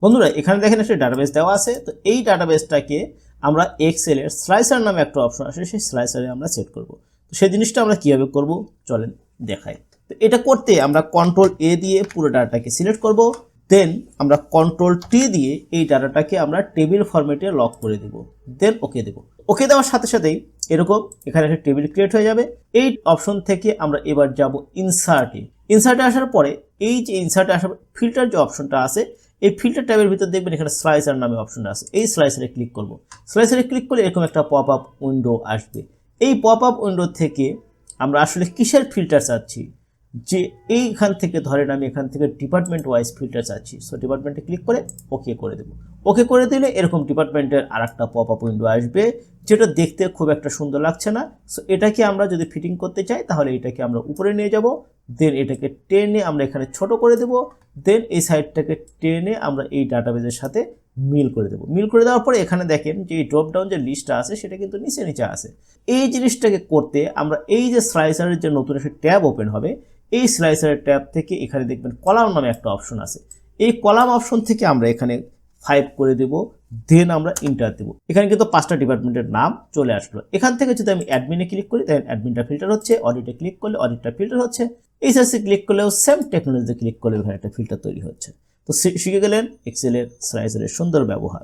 বন্ধুরা এখানে দেখেন একটা ডাটাবেস দেওয়া আছে, তো এই ডাটাবেসটাকে আমরা এক্সেলের স্লাইসার নামে একটা অপশন আছে, সেই স্লাইসারে আমরা সেট করব। তো সেই জিনিসটা আমরা কিভাবে করব চলেন দেখাই। তো এটা করতে আমরা কন্ট্রোল এ দিয়ে পুরো ডাটাটাকে সিলেক্ট করব, দেন আমরা কন্ট্রোল টি দিয়ে এই ডাটাটাকে আমরা টেবিল ফরম্যাটে লক করে দেব, দেন ওকে দেব। ওকে দেওয়ার সাথে সাথেই এরকম এখানে একটা টেবিল ক্রিয়েট হয়ে যাবে। এই অপশন থেকে আমরা এবার যাব ইনসার্টে। ইনসার্টে আসার পরে এই যে ইনসার্টে আসার ফিল্টার যে অপশনটা আছে, এই ফিল্টার ট্যাবের ভিতর দেখবেন এখানে স্লাইসার নামে অপশন আছে, এই স্লাইসারে ক্লিক করব। স্লাইসারে ক্লিক করলে এরকম একটা পপ আপ উইন্ডো আসবে। এই পপ আপ উইন্ডো থেকে আমরা আসলে কিসের ফিল্টার চাচ্ছি, যে এইখান থেকে ধরেন আমি এখান থেকে ডিপার্টমেন্ট ওয়াইজ ফিল্টার চাচ্ছি, সো ডিপার্টমেন্টে ক্লিক করে ওকে করে দেবো। ওকে করে দিলে এরকম ডিপার্টমেন্টের আর একটা পপ আপ উইন্ডো আসবে, যেটা দেখতে খুব একটা সুন্দর লাগছে না। সো এটাকে আমরা যদি ফিটিং করতে চাই তাহলে এটাকে আমরা উপরে নিয়ে যাব, দেন এটাকে টেনে আমরা এখানে ছোট করে দেব, দেন এই সাইডটাকে টেনে আমরা এই ডাটাবেজের সাথে মিল করে দেবো। মিল করে দেওয়ার পরে এখানে দেখেন যে এই ড্রপ ডাউন যে লিস্টটা আছে সেটা কিন্তু নিচে নিচে আছে। এই জিনিসটাকে করতে আমরা এই যে স্লাইসারের যে নতুন একটা ট্যাব ওপেন হবে, এই স্লাইসারের ট্যাব থেকে এখানে দেখবেন কলাম নামে একটা অপশন আছে, এই কলাম অপশন থেকে আমরা এখানে 5 করে দেব, দেন আমরা ইন্টার দেব। এখানে কিন্তু 5টা ডিপার্টমেন্টের নাম চলে আসলো। এখান থেকে যদি আমি অ্যাডমিনে ক্লিক করি তাহলে অ্যাডমিনটা ফিল্টার হচ্ছে, অডিটে ক্লিক করলে অডিটটা ফিল্টার হচ্ছে, এইচআরসি ক্লিক করলেও সেম টেকনোলজিতে ক্লিক করলে এখানে একটা ফিল্টার তৈরি হচ্ছে। তো শিখে গেলেন এক্সেলের স্লাইসারের সুন্দর ব্যবহার।